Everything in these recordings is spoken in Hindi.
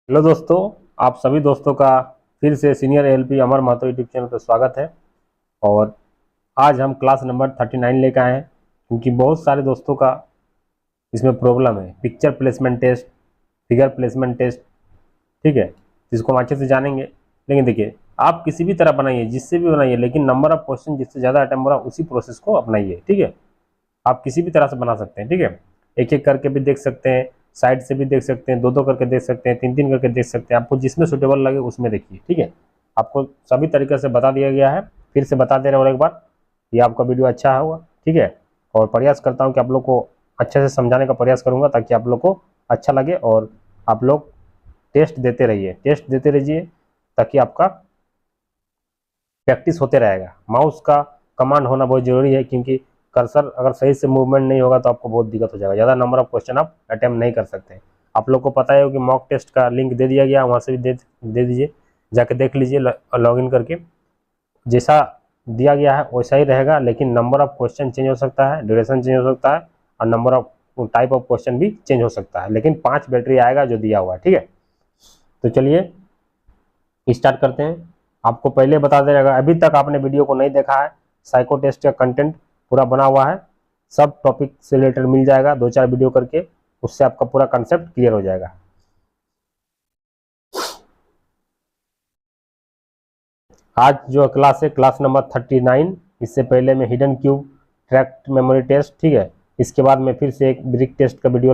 हेलो दोस्तों, आप सभी दोस्तों का फिर से सीनियर एएलपी अमर महतो यूट्यूब चैनल पर स्वागत है। और आज हम क्लास नंबर 39 लेकर आए हैं, क्योंकि बहुत सारे दोस्तों का इसमें प्रॉब्लम है। Picture placement test, figure placement test, ठीक है, जिसको हम अच्छे से जानेंगे। लेकिन देखिए, आप किसी भी तरह बनाइए, जिससे भी बनाइए, लेकिन नंबर ऑफ क्वेश्चन जिससे ज़्यादा अटेम्प्ट हो रहा है उसी प्रोसेस को अपनाइए, ठीक है। आप किसी भी तरह से बना सकते हैं, ठीक है। एक एक करके भी देख सकते हैं, साइड से भी देख सकते हैं, दो दो करके देख सकते हैं, तीन तीन करके देख सकते हैं। आपको जिसमें सुटेबल लगे उसमें देखिए, ठीक है। आपको सभी तरीके से बता दिया गया है, फिर से बता दे रहे हैं और एक बार। ये आपका वीडियो अच्छा होगा, ठीक है। और प्रयास करता हूँ कि आप लोग को अच्छे से समझाने का प्रयास करूँगा, ताकि आप लोग को अच्छा लगे और आप लोग टेस्ट देते रहिए, टेस्ट देते रहिए, ताकि आपका प्रैक्टिस होते रहेगा। माउस का कमांड होना बहुत जरूरी है, क्योंकि कर्सर अगर सही से मूवमेंट नहीं होगा तो आपको बहुत दिक्कत हो जाएगा। ज़्यादा नंबर ऑफ क्वेश्चन आप अटेम्प्ट नहीं कर सकते। आप लोग को पता है कि मॉक टेस्ट का लिंक दे दिया गया, वहाँ से भी दे दीजिए, जाके देख लीजिए लॉगिन करके। जैसा दिया गया है वैसा ही रहेगा, लेकिन नंबर ऑफ क्वेश्चन चेंज हो सकता है, ड्यूरेशन चेंज हो सकता है, और number of type of question भी चेंज हो सकता है, लेकिन 5 बैटरी आएगा जो दिया हुआ है, ठीक है। तो चलिए स्टार्ट करते हैं। आपको पहले बता दे रहेगा, अभी तक आपने वीडियो को नहीं देखा है, साइको टेस्ट का कंटेंट पूरा बना हुआ है, सब टॉपिक से रिलेटेड मिल जाएगा, 2-4 वीडियो करके, उससे आपका पूरा कंसेप्ट क्लियर हो जाएगा। आज जो क्लास है क्लास नंबर 39। इससे पहले मैं hidden cube, tract memory test, ठीक है। इसके बाद मैं फिर से एक ब्रिक टेस्ट का वीडियो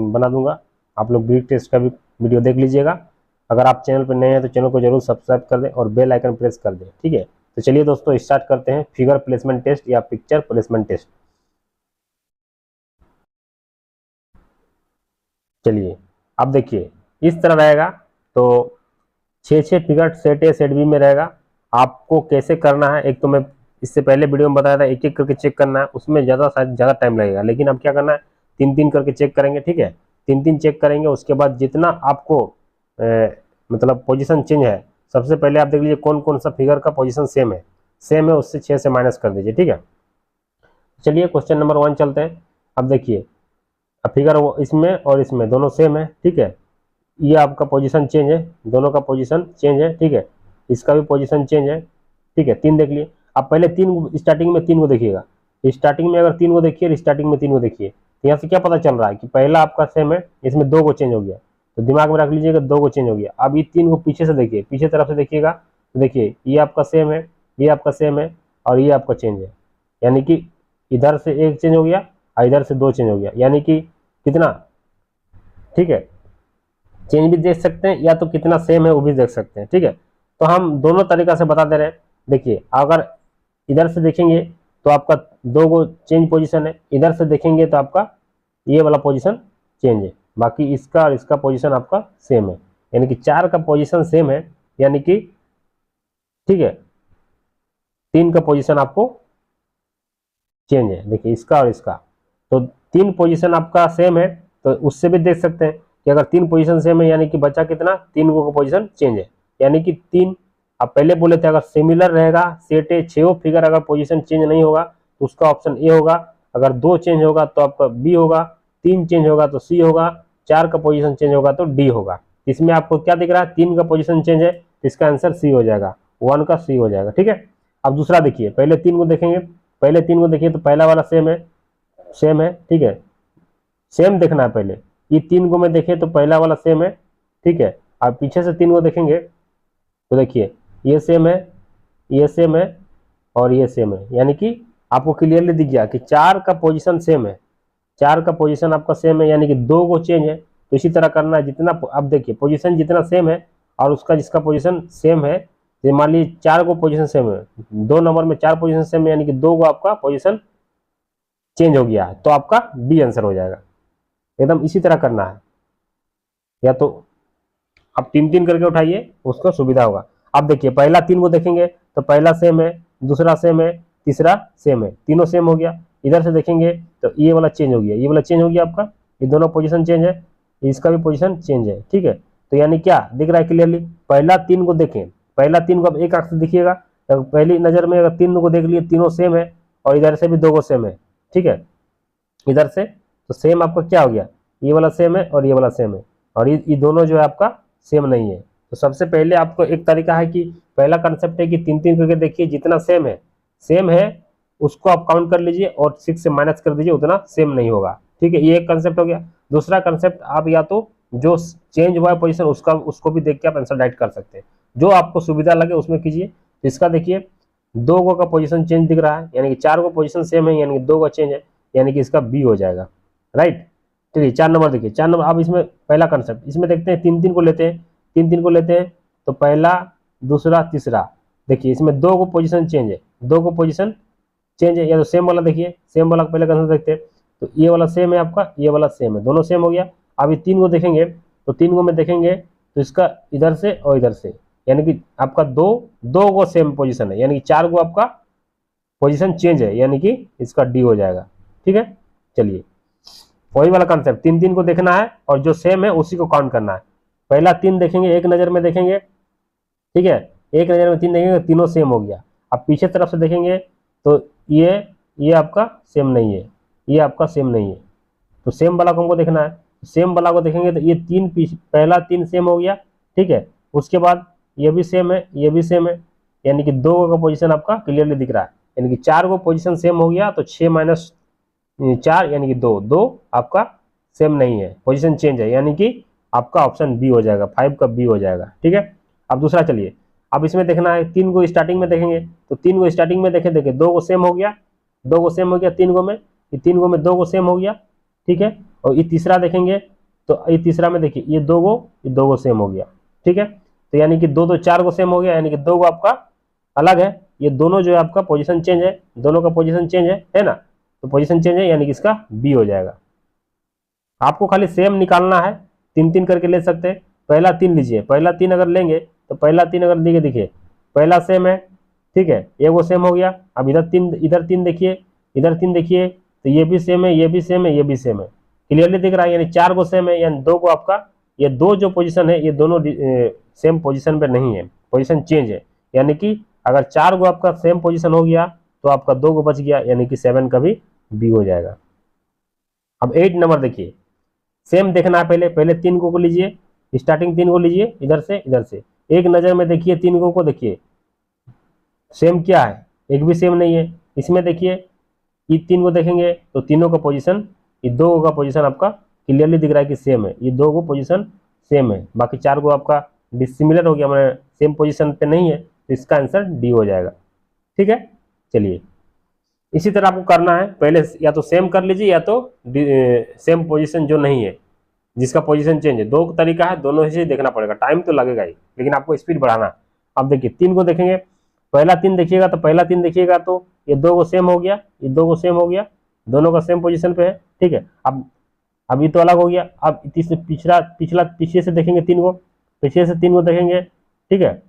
बना दूंगा। आप लोग ब्रिक टेस्ट का भी वीडियो देख लीजिएगा। अगर आप चैनल पर नए हैं तो चैनल को जरूर सब्सक्राइब कर दें और बेल आइकन प्रेस कर दें, ठीक है। तो चलिए दोस्तों स्टार्ट करते हैं फिगर प्लेसमेंट टेस्ट या पिक्चर प्लेसमेंट टेस्ट। चलिए, अब देखिए इस तरह रहेगा। तो 6 figure set A set B में रहेगा। आपको कैसे करना है, एक तो मैं इससे पहले वीडियो में बताया था, एक एक करके चेक करना है, उसमें शायद ज़्यादा टाइम लगेगा, लेकिन अब क्या करना है, तीन तीन करके चेक करेंगे, ठीक है। तीन तीन चेक करेंगे, उसके बाद जितना आपको मतलब पोजीशन चेंज है, सबसे पहले आप देख लीजिए कौन कौन सा फिगर का पोजीशन सेम है, उससे 6 से माइनस कर दीजिए, ठीक है। चलिए क्वेश्चन नंबर 1 चलते हैं। अब देखिए, अब फिगर इसमें और इसमें दोनों सेम है, ठीक है। ये आपका पोजीशन चेंज है, दोनों का पोजीशन चेंज है, ठीक है। इसका भी पोजीशन चेंज है, ठीक है। 3 देख लिए। आप पहले 3 स्टार्टिंग में 3 को देखिएगा। स्टार्टिंग में अगर 3 को देखिए, स्टार्टिंग में 3 को देखिए, तो यहाँ से क्या पता चल रहा है कि पहला आपका सेम है, इसमें 2 को चेंज हो गया, तो दिमाग में रख लीजिएगा 2 को चेंज हो गया। अब ये 3 को पीछे से देखिए, पीछे तरफ से देखिएगा, तो देखिए ये आपका सेम है, ये आपका सेम है, और ये आपका चेंज है। यानी कि इधर से 1 चेंज हो गया और इधर से 2 चेंज हो गया, यानी कि कितना, ठीक है। चेंज भी देख सकते हैं, या तो कितना सेम है वो भी देख सकते हैं, ठीक है। तो हम दोनों तरीका से बता दे रहे हैं। देखिए, अगर इधर से देखेंगे तो आपका 2 को चेंज पोजीशन है, इधर से देखेंगे तो आपका ये वाला पोजीशन चेंज है, बाकी इसका और इसका पोजीशन आपका सेम है, यानी कि 4 का पोजीशन सेम है, यानी कि ठीक है, 3 का पोजीशन आपको चेंज है। देखिए इसका और इसका, तो 3 पोजीशन आपका सेम है, तो उससे भी देख सकते हैं कि अगर 3 पोजीशन सेम है, यानी कि बचा कितना, 3 का पोजीशन चेंज है, यानी कि 3। आप पहले बोले थे अगर सिमिलर रहेगा सेट ए, 6 फिगर अगर पोजीशन चेंज नहीं होगा तो उसका ऑप्शन ए होगा, अगर 2 चेंज होगा तो आपका बी होगा, 3 चेंज होगा तो सी होगा, 4 का पोजीशन चेंज होगा तो डी होगा। इसमें आपको क्या दिख रहा है, 3 का पोजीशन चेंज है, तो इसका आंसर सी हो जाएगा, 1 का सी हो जाएगा, ठीक है। अब दूसरा देखिए, पहले 3 को देखेंगे, पहले 3 को देखिए तो पहला वाला सेम है, ठीक है। सेम देखना है पहले, ये 3 को मैं देखे तो पहला वाला सेम है, ठीक है। अब पीछे से 3 को देखेंगे तो देखिए ये सेम है, ये सेम है, और ये सेम है, यानी कि आपको क्लियरली दिख गया कि 4 का पोजीशन सेम है, 4 का पोजीशन आपका सेम है, यानी कि 2 को चेंज है। तो इसी तरह करना है, जितना अब देखिए पोजीशन जितना सेम है और उसका जिसका पोजीशन सेम है, मान लीजिए 4 को पोजीशन सेम है, 2 नंबर में 4 पोजीशन सेम है, यानी कि 2 को आपका पोजीशन चेंज हो गया, तो आपका बी आंसर हो जाएगा। एकदम इसी तरह करना है, या तो आप 3-3 करके उठाइए, उसको सुविधा होगा। अब देखिए पहला 3 को देखेंगे तो पहला सेम है, दूसरा सेम है, तीसरा सेम है, तीनों सेम हो गया। इधर से देखेंगे तो ये वाला चेंज हो गया, ये वाला चेंज हो गया आपका, ये दोनों पोजीशन चेंज है, इसका भी पोजीशन चेंज है, ठीक है। तो यानी क्या दिख रहा है क्लियरली, पहला 3 को देखें, पहला 3 को अब एक आंख से देखिएगा, तो पहली नजर में अगर 3 को देख लिए, तीनों सेम है, और इधर से भी 2 को सेम है, ठीक है। इधर से तो सेम आपका क्या हो गया, ये वाला सेम है और ये वाला सेम है, और ये दोनों जो है आपका सेम नहीं है। तो सबसे पहले आपको एक तरीका है कि पहला कंसेप्ट है कि 3-3 करके देखिए, जितना सेम है उसको आप काउंट कर लीजिए और 6 से माइनस कर दीजिए, उतना सेम नहीं होगा। ठीक है, ये एक कंसेप्ट हो गया। दूसरा कंसेप्ट, आप या तो जो चेंज हुआ है पोजीशन उसको भी देख के आप आंसर राइट कर सकते हैं, जो आपको सुविधा लगे उसमें कीजिए। तो इसका देखिए 2 गो का पोजीशन चेंज दिख रहा है, यानी कि 4 गो पोजीशन सेम है, यानी कि 2 का चेंज है, यानी कि इसका बी हो जाएगा। राइट, चलिए 4 नंबर देखिए। 4 नंबर, अब इसमें पहला कंसेप्ट इसमें देखते हैं, 3-3 को लेते हैं। 3-3 को लेते हैं तो पहला, दूसरा, तीसरा, देखिए इसमें 2 को पोजीशन चेंज है, 2 को पोजीशन चेंज है, या तो सेम वाला देखिए, सेम वाला पहले कंसेप्ट देखते हैं। तो ये वाला सेम है आपका, ये वाला सेम है, दोनों सेम हो गया। अभी 3 को देखेंगे, तो 3 को में देखेंगे तो इसका इधर से और इधर से, यानी कि आपका दो को सेम पोजीशन है, यानी कि 4 को आपका पोजीशन चेंज है, यानी कि इसका डी हो जाएगा। ठीक है, चलिए वही वाला कंसेप्ट, 3-3 को देखना है और जो सेम है उसी को काउंट करना है। पहला 3 देखेंगे, एक नजर में देखेंगे, ठीक है, एक नजर में 3 देखेंगे, तीनों सेम हो गया। अब पीछे तरफ से देखेंगे तो ये आपका सेम नहीं है, ये आपका सेम नहीं है, तो सेम वाला को हमको देखना है। सेम वाला को देखेंगे तो ये पहला 3 सेम हो गया। ठीक है, उसके बाद ये भी सेम है, ये भी सेम है, यानी कि 2 का पोजीशन आपका क्लियरली दिख रहा है, यानी कि 4 को पोजीशन सेम हो गया। तो 6 माइनस 4 यानी कि 2, 2 आपका सेम नहीं है, पोजीशन चेंज है, यानी कि आपका ऑप्शन बी हो जाएगा, 5 का बी हो जाएगा। ठीक है, अब दूसरा चलिए, अब इसमें देखना है 3 को स्टार्टिंग में देखेंगे, तो 3 को स्टार्टिंग में देखे 2 को सेम हो गया, 2 को सेम हो गया 3 को में, ये 3 को में 2 को सेम हो गया। ठीक है, और ये तीसरा देखेंगे तो ये तीसरा में देखिए ये 2 को सेम हो गया। ठीक है, तो यानी कि 2 4 को सेम हो गया, यानी कि 2 को आपका अलग है, ये दोनों जो है आपका पोजीशन चेंज है, दोनों का पोजीशन चेंज है ना, तो पोजीशन चेंज है, यानी कि इसका बी हो जाएगा। आपको खाली सेम निकालना है, 3-3 करके ले सकते हैं। पहला 3 लीजिए, पहला 3 अगर लेंगे तो पहला 3 अगर लेंगे, देखिए पहला सेम है, ठीक है, ये वो सेम हो गया। अब इधर 3 देखिए, इधर 3 देखिए, तो ये भी सेम है, ये भी सेम है, ये भी सेम है, क्लियरली दिख रहा है, यानी 4 को सेम है, यानी 2 को आपका, ये 2 जो पोजीशन है ये दोनों सेम पोजीशन पे नहीं है, पोजीशन चेंज है, यानी कि अगर 4 को आपका सेम पोजीशन हो गया तो आपका 2 को बच गया, यानी कि 7 का भी बी हो जाएगा। अब 8 नंबर देखिए, सेम देखना है, पहले 3 को लीजिए, स्टार्टिंग 3 को लीजिए, इधर से एक नजर में देखिए 3 को देखिए सेम क्या है, एक भी सेम नहीं है। इसमें देखिए ये 3 को देखेंगे तो तीनों का पोजीशन, ये 2 का पोजीशन आपका क्लियरली दिख रहा है कि सेम है, ये 2 को पोजीशन सेम है, बाकी 4 को आपका डिसिमिलर हो गया, मैंने सेम पोजीशन पे नहीं है, तो इसका आंसर डी हो जाएगा। ठीक है, चलिए इसी तरह आपको करना है, पहले या तो सेम कर लीजिए या तो सेम पोजीशन जो नहीं है, जिसका पोजीशन चेंज है, 2 तरीका है, दोनों ही देखना पड़ेगा, टाइम तो लगेगा ही, लेकिन आपको स्पीड बढ़ाना। अब देखिए 3 को देखेंगे, पहला 3 देखिएगा तो पहला 3 देखिएगा तो ये 2 को सेम हो गया, ये 2 को सेम हो गया, दोनों का सेम पोजीशन पे है। ठीक है, अब ये तो अलग हो गया। अब पिछला पीछे से देखेंगे 3 को, पीछे से 3 को देखेंगे, ठीक है,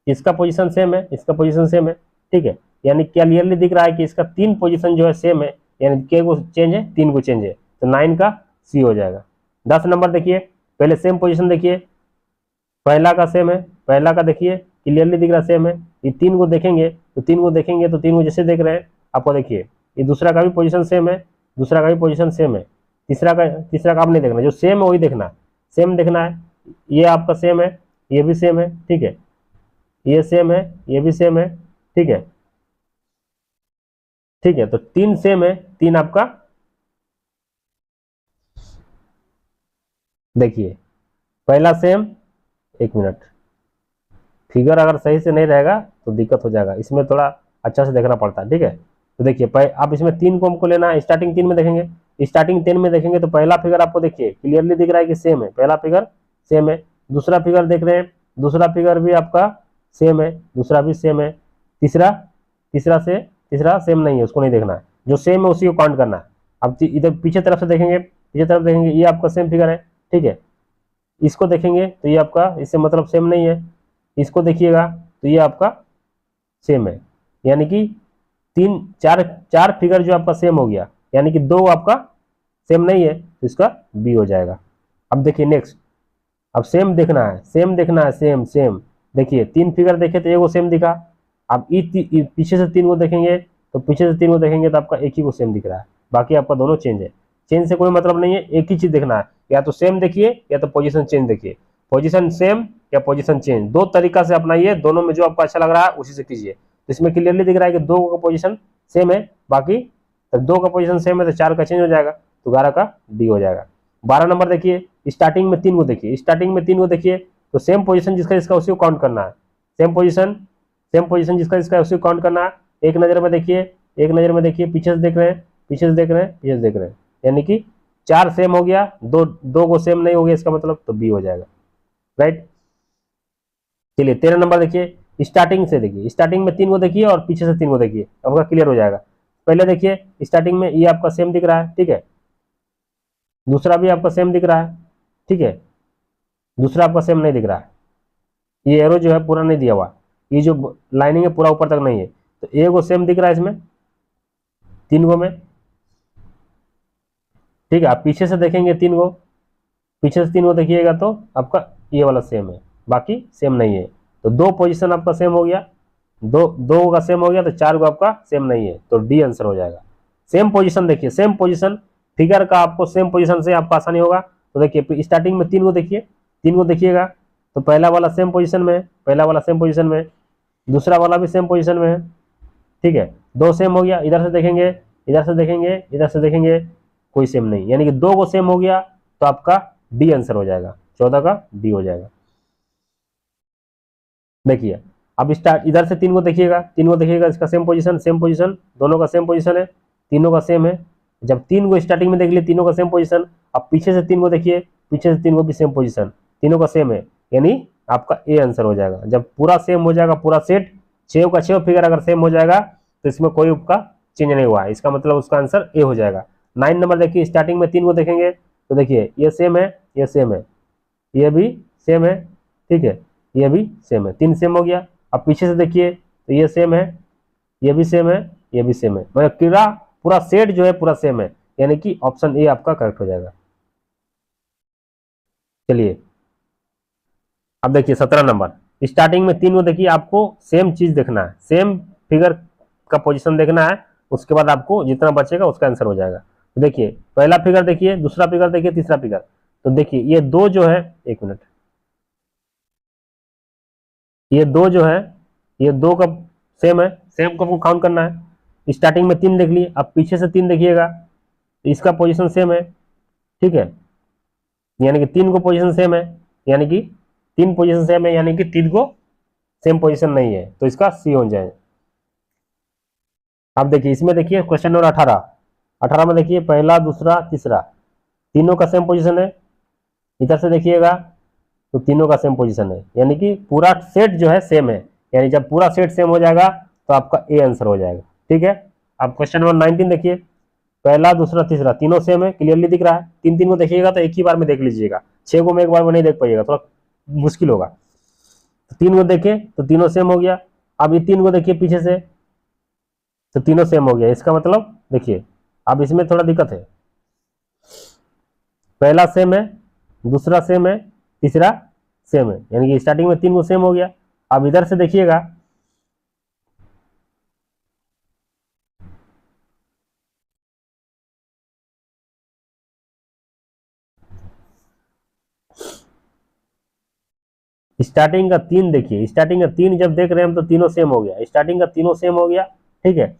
इसका पोजीशन सेम है, इसका पोजीशन सेम है। ठीक है, यानी क्लियरली दिख रहा है कि इसका 3 पोजीशन जो है सेम है, यानी के को चेंज है, 3 को चेंज है, तो 9 का सी हो जाएगा। 10 नंबर देखिए, पहले सेम पोजीशन देखिए, पहला का सेम है, पहला का देखिए क्लियरली दिख रहा सेम है। ये 3 को देखेंगे तो 3 को जैसे देख रहे हैं आपको, देखिए ये दूसरा का भी पोजीशन सेम है, दूसरा का भी पोजीशन सेम है, तीसरा का आप नहीं देखना, जो सेम है वही देखना, सेम देखना है। ये आपका सेम है, ये भी सेम है, ठीक है, ये सेम है, ये भी सेम है, ठीक है, ठीक है, तो 3 सेम है, 3 आपका, देखिए पहला सेम, एक मिनट, फिगर अगर सही से नहीं रहेगा तो दिक्कत हो जाएगा, इसमें थोड़ा अच्छा से देखना पड़ता है। ठीक है, तो देखिए अब इसमें 3 को हमको लेना है, स्टार्टिंग 3 में देखेंगे, स्टार्टिंग 10 में देखेंगे तो पहला फिगर आपको देखिए क्लियरली दिख रहा है कि सेम है, पहला फिगर सेम है, दूसरा फिगर देख रहे हैं, दूसरा फिगर भी आपका सेम है, दूसरा भी सेम है, तीसरा सेम नहीं है, उसको नहीं देखना है, जो सेम है उसी को काउंट करना है। अब इधर पीछे तरफ से देखेंगे, पीछे तरफ देखेंगे, ये आपका सेम फिगर है, ठीक है, इसको देखेंगे तो ये आपका इससे मतलब सेम नहीं है, इसको देखिएगा तो ये आपका सेम है, यानी कि 4 फिगर जो आपका सेम हो गया, यानी कि 2 आपका सेम नहीं है, तो इसका बी हो जाएगा। अब देखिए नेक्स्ट, अब सेम देखना है, सेम देखिए 3 फिगर देखे तो एगो सेम दिखा, अब पीछे से 3 को देखेंगे तो आपका एक ही को सेम दिख रहा है, बाकी आपका दोनों चेंज है। चेंज से कोई मतलब नहीं है, एक ही चीज देखना है, या तो सेम देखिए या तो पोजीशन चेंज देखिए, पोजीशन सेम या पोजीशन चेंज, दो तरीका से अपनाइए, दोनों में जो आपको अच्छा लग रहा है उसी से कीजिए। तो इसमें क्लियरली दिख रहा है कि 2 का पोजीशन सेम है, बाकी तो 2 का पोजीशन सेम है तो 4 का चेंज हो जाएगा, तो 11 का डी हो जाएगा। 12 नंबर देखिए, स्टार्टिंग में 3 को देखिए, स्टार्टिंग में 3 को देखिए, तो सेम पोजीशन जिसका इसका उसी को काउंट करना है, सेम पोजीशन जिसका इसका उसी को काउंट करना है। एक नजर में देखिए, एक नजर में देखिए, पीछे से देख रहे हैं, पीछे से देख रहे हैं, पीछे से देख रहे हैं, यानी कि 4 सेम हो गया, दो को सेम नहीं हो गया, इसका मतलब तो बी हो जाएगा, राइट। चलिए 13 नंबर देखिए, स्टार्टिंग से देखिए, स्टार्टिंग में 3 को देखिए और पीछे से 3 को देखिए, आपका क्लियर हो जाएगा। पहले देखिए स्टार्टिंग में ये आपका सेम दिख रहा है, ठीक है, दूसरा भी आपका सेम दिख रहा है, ठीक है, दूसरा आपका सेम नहीं दिख रहा है, ये एरो जो है पूरा नहीं दिया हुआ, ये जो लाइनिंग है पूरा ऊपर तक नहीं है, तो ए को सेम दिख रहा है इसमें 3 को में, ठीक है। आप पीछे से देखेंगे 3 को, पीछे से 3 को देखिएगा तो आपका ये वाला सेम है, बाकी सेम नहीं है, तो 2 पोजीशन आपका सेम हो गया, दो का सेम हो गया, तो 4 को आपका सेम नहीं है, तो डी आंसर हो जाएगा। सेम पोजीशन देखिए, सेम पोजीशन फिगर का आपको सेम पोजीशन से आपका आसानी होगा। तो देखिए स्टार्टिंग में 3 को देखिए, 3 को देखिएगा तो पहला वाला सेम पोजीशन में है, पहला वाला सेम पोजीशन में, दूसरा वाला भी सेम पोजीशन में है, ठीक है, 2 सेम हो गया। इधर से देखेंगे, इधर से देखेंगे, इधर से देखेंगे, कोई सेम नहीं, यानी कि 2 को सेम हो गया, तो आपका डी आंसर हो जाएगा, 14 का डी हो जाएगा। देखिए अब स्टार्ट इधर से 3 को देखिएगा, 3 को देखिएगा, इसका सेम पोजीशन, दोनों का सेम पोजीशन है, तीनों का सेम है। जब 3 को स्टार्टिंग में देख लिए, तीनों का सेम पोजीशन, अब पीछे से 3 को देखिए, पीछे से 3 को भी सेम पोजीशन, तीनों का सेम है, यानी आपका ए आंसर हो जाएगा। जब पूरा सेम हो जाएगा, पूरा सेट 6 का 6 फिगर अगर सेम हो जाएगा तो इसमें कोई उसका चेंज नहीं हुआ है, इसका मतलब उसका आंसर ए हो जाएगा। 9 नंबर देखिए, स्टार्टिंग में 3 को देखेंगे तो देखिए ये सेम है, ये सेम है, ये भी सेम है, ठीक है, ये भी सेम है, 3 सेम हो गया। अब पीछे से देखिए तो ये सेम है, ये भी सेम है, ये भी सेम है, मतलब पूरा सेट जो है पूरा सेम है, यानी कि ऑप्शन ए आपका करेक्ट हो जाएगा। चलिए अब देखिए 17 नंबर, स्टार्टिंग में 3 को देखिए, आपको सेम चीज देखना है, सेम फिगर का पोजीशन देखना है, उसके बाद आपको जितना बचेगा उसका आंसर हो जाएगा। तो देखिए पहला फिगर देखिए, दूसरा फिगर देखिए, तीसरा फिगर, तो देखिए ये 2 जो है, एक मिनट, ये 2 जो है, ये 2 का सेम है, सेम को आपको काउंट करना है। स्टार्टिंग में 3 देख लिए, अब पीछे से 3 देखिएगा, इसका पोजीशन सेम है, ठीक है, यानी कि 3 को पोजीशन सेम है, यानी कि 3 पोजीशन सेम है, यानी कि 3 को सेम पोजीशन नहीं है, तो इसका सी हो जाए। अब देखिए इसमें देखिए क्वेश्चन नंबर 18 में देखिए पहला, दूसरा, तीसरा, तीनों का सेम पोजीशन है। इधर से देखिएगा तो तीनों का सेम पोजीशन है, यानी कि पूरा सेट जो है सेम है, यानी जब पूरा सेट सेम हो जाएगा तो आपका ए आंसर हो जाएगा, ठीक है। अब क्वेश्चन नंबर 19 देखिए, पहला, दूसरा, तीसरा, तीनों सेम है, क्लियरली दिख रहा है। 3 को देखिएगा तो एक ही बार में देख लीजिएगा, 6 को में एक बार में नहीं देख पाइएगा, थोड़ा मुश्किल होगा। तो 3 को देखे तो तीनों सेम हो गया। अब ये 3 को देखिए पीछे से, तो तीनों सेम हो गया, इसका मतलब देखिए अब इसमें थोड़ा दिक्कत है, पहला सेम है, दूसरा सेम है, तीसरा सेम है, यानी कि स्टार्टिंग में 3 को सेम हो गया। अब इधर से देखिएगा, स्टार्टिंग का 3 देखिए, स्टार्टिंग का 3 जब देख रहे हैं हम तो तीनों सेम हो गया, स्टार्टिंग का तीनों सेम हो गया, ठीक है।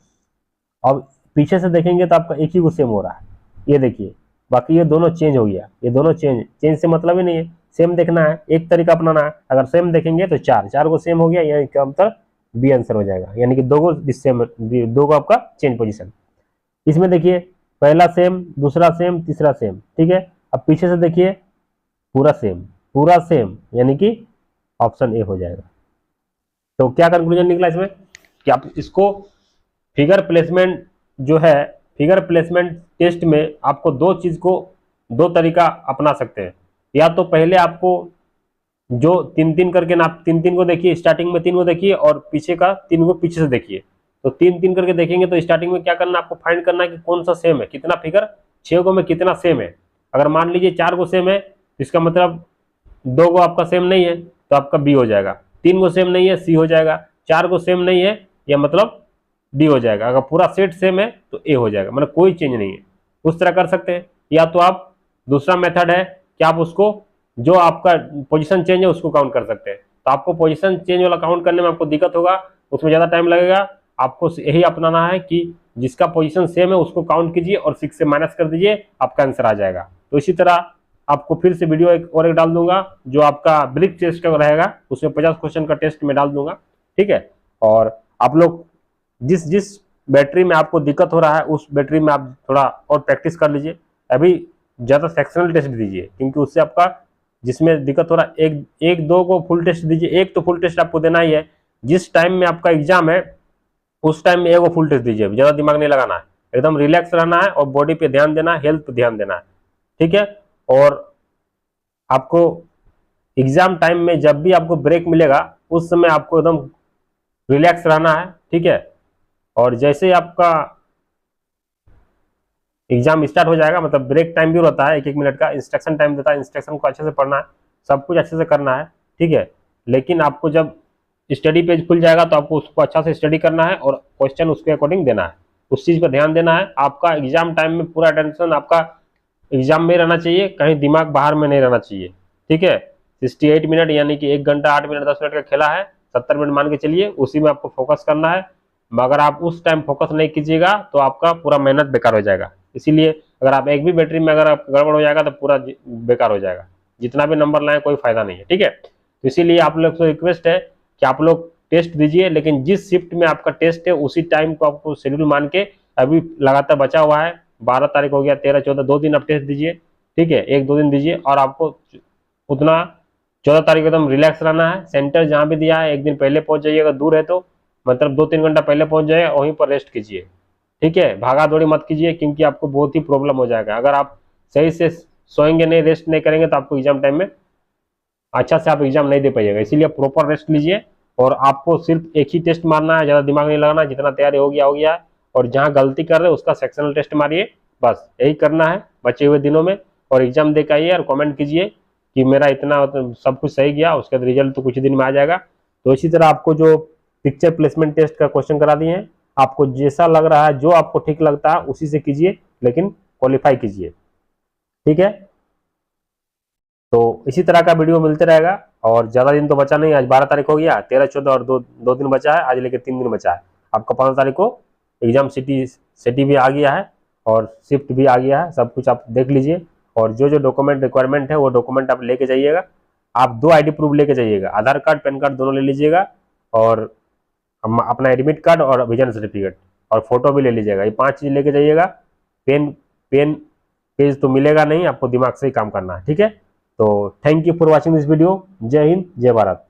अब पीछे से देखेंगे तो आपका एक ही को सेम हो रहा है, ये देखिए, बाकी ये दोनों चेंज हो गया, ये दोनों चेंज से मतलब ही नहीं है, सेम देखना है, एक तरीका अपनाना है। अगर सेम देखेंगे तो 4 को सेम हो गया, यानी क्या मतलब बी आंसर हो जाएगा, यानी कि 2 को सेम, 2 को आपका चेंज पोजीशन। इसमें देखिए पहला सेम, दूसरा सेम, तीसरा सेम, ठीक है। अब पीछे से देखिए पूरा सेम, पूरा सेम, यानी कि ऑप्शन ए हो जाएगा। तो क्या कंक्लूजन निकला इसमें कि आप इसको फिगर प्लेसमेंट जो है, फिगर प्लेसमेंट टेस्ट में आपको दो तरीका अपना सकते हैं। या तो पहले आपको जो 3 करके ना, 3 को देखिए, स्टार्टिंग में 3 को देखिए और पीछे का 3 को पीछे से देखिए। तो 3 करके देखेंगे तो स्टार्टिंग में क्या करना, आपको फाइंड करना है कि कौन सा सेम है, कितना फिगर 6 को में कितना सेम है। अगर मान लीजिए 4 को सेम है, इसका मतलब 2 को आपका सेम नहीं है, तो आपका बी हो जाएगा। 3 को सेम नहीं है, सी हो जाएगा। 4 को सेम नहीं है, या मतलब डी हो जाएगा। अगर पूरा सेट सेम है तो ए हो जाएगा, मतलब कोई चेंज नहीं है। उस तरह कर सकते हैं। या तो आप दूसरा मेथड है कि आप उसको जो आपका पोजीशन चेंज है उसको काउंट कर सकते हैं। तो आपको पोजीशन चेंज वाला काउंट करने में आपको दिक्कत होगा, उसमें ज़्यादा टाइम लगेगा। आपको यही अपनाना है कि जिसका पोजीशन सेम है उसको काउंट कीजिए और 6 से माइनस कर दीजिए, आपका आंसर आ जाएगा। तो इसी तरह आपको फिर से वीडियो एक डाल दूंगा जो आपका ब्रिक टेस्ट का रहेगा, उसमें 50 क्वेश्चन का टेस्ट में डाल दूंगा, ठीक है। और आप लोग जिस जिस बैटरी में आपको दिक्कत हो रहा है उस बैटरी में आप थोड़ा और प्रैक्टिस कर लीजिए। अभी ज़्यादा सेक्शनल टेस्ट दीजिए, क्योंकि उससे आपका जिसमें दिक्कत हो रहा है एक दो को फुल टेस्ट दीजिए, एक तो फुल टेस्ट आपको देना ही है। जिस टाइम में आपका एग्जाम है उस टाइम में एगो फुल टेस्ट दीजिए, ज़्यादा दिमाग नहीं लगाना है, एकदम रिलैक्स रहना है और बॉडी पे ध्यान देना है, हेल्थ पे ध्यान देना है, ठीक है। और आपको एग्जाम टाइम में जब भी आपको ब्रेक मिलेगा उस समय आपको एकदम रिलैक्स रहना है, ठीक है। और जैसे ही आपका एग्जाम स्टार्ट हो जाएगा, मतलब ब्रेक टाइम भी रहता है 1-1 मिनट का, इंस्ट्रक्शन टाइम देता है, इंस्ट्रक्शन को अच्छे से पढ़ना है, सब कुछ अच्छे से करना है, ठीक है। लेकिन आपको जब स्टडी पेज खुल जाएगा तो आपको उसको अच्छा से स्टडी करना है और क्वेश्चन उसके अकॉर्डिंग देना है, उस चीज़ पर ध्यान देना है। आपका एग्जाम टाइम में पूरा अटेंशन आपका एग्जाम में रहना चाहिए, कहीं दिमाग बाहर में नहीं रहना चाहिए, ठीक है। 68 मिनट यानी कि 1 घंटा 8 मिनट 10 मिनट का खेला है, 70 मिनट मान के चलिए, उसी में आपको फोकस करना है। मगर आप उस टाइम फोकस नहीं कीजिएगा तो आपका पूरा मेहनत बेकार हो जाएगा। इसीलिए अगर आप एक भी बैटरी में अगर आप गड़बड़ हो जाएगा तो पूरा बेकार हो जाएगा, जितना भी नंबर लाए कोई फायदा नहीं है, ठीक है। तो इसीलिए आप लोग से रिक्वेस्ट है कि आप लोग टेस्ट दीजिए, लेकिन जिस शिफ्ट में आपका टेस्ट है उसी टाइम को आपको शेड्यूल मान के, अभी लगातार बचा हुआ है, 12 तारीख हो गया, 13 14 2 दिन आप टेस्ट दीजिए, ठीक है, 1-2 दिन दीजिए। और आपको उतना 14 तारीख एकदम रिलैक्स रहना है। सेंटर जहाँ भी दिया है 1 दिन पहले पहुंच जाइए, अगर दूर है तो मतलब 2-3 घंटा पहले पहुंच जाए, वहीं पर रेस्ट कीजिए, ठीक है। भागा दौड़ी मत कीजिए, क्योंकि आपको बहुत ही प्रॉब्लम हो जाएगा। अगर आप सही से सोएंगे नहीं, रेस्ट नहीं करेंगे, तो आपको एग्जाम टाइम में अच्छा से आप एग्जाम नहीं दे पाइएगा। इसीलिए प्रॉपर रेस्ट लीजिए और आपको सिर्फ एक ही टेस्ट मारना है, ज़्यादा दिमाग नहीं लगाना, जितना तैयारी हो गया हो गया। और जहाँ गलती कर रहे हैं उसका सेक्शनल टेस्ट मारिए, बस यही करना है बचे हुए दिनों में। और एग्जाम दे के आइए और कमेंट कीजिए कि मेरा इतना सब कुछ सही गया, उसके बाद रिजल्ट तो कुछ दिन में आ जाएगा। तो इसी तरह आपको जो पिक्चर प्लेसमेंट टेस्ट का क्वेश्चन करा दिए हैं, आपको जैसा लग रहा है, जो आपको ठीक लगता है उसी से कीजिए, लेकिन क्वालिफाई कीजिए, ठीक है। तो इसी तरह का वीडियो मिलते रहेगा। और ज़्यादा दिन तो बचा नहीं, आज 12 तारीख हो गया, 13 14 और दो दिन बचा है, आज लेके 3 दिन बचा है। आपका 15 तारीख को एग्जाम सिटी भी आ गया है और शिफ्ट भी आ गया है, सब कुछ आप देख लीजिए। और जो जो डॉक्यूमेंट रिक्वायरमेंट है वो डॉक्यूमेंट आप लेके जाइएगा। आप 2 ID प्रूफ लेके जाइएगा, आधार कार्ड पैन कार्ड दोनों ले लीजिएगा, और अपना एडमिट कार्ड और विजन सर्टिफिकेट, और फोटो भी ले लीजिएगा। ये 5 चीज़ लेके जाइएगा। पेन पेन पेज तो मिलेगा नहीं, आपको दिमाग से ही काम करना है, ठीक है। तो thank you for watching this video. जय हिंद, जय भारत।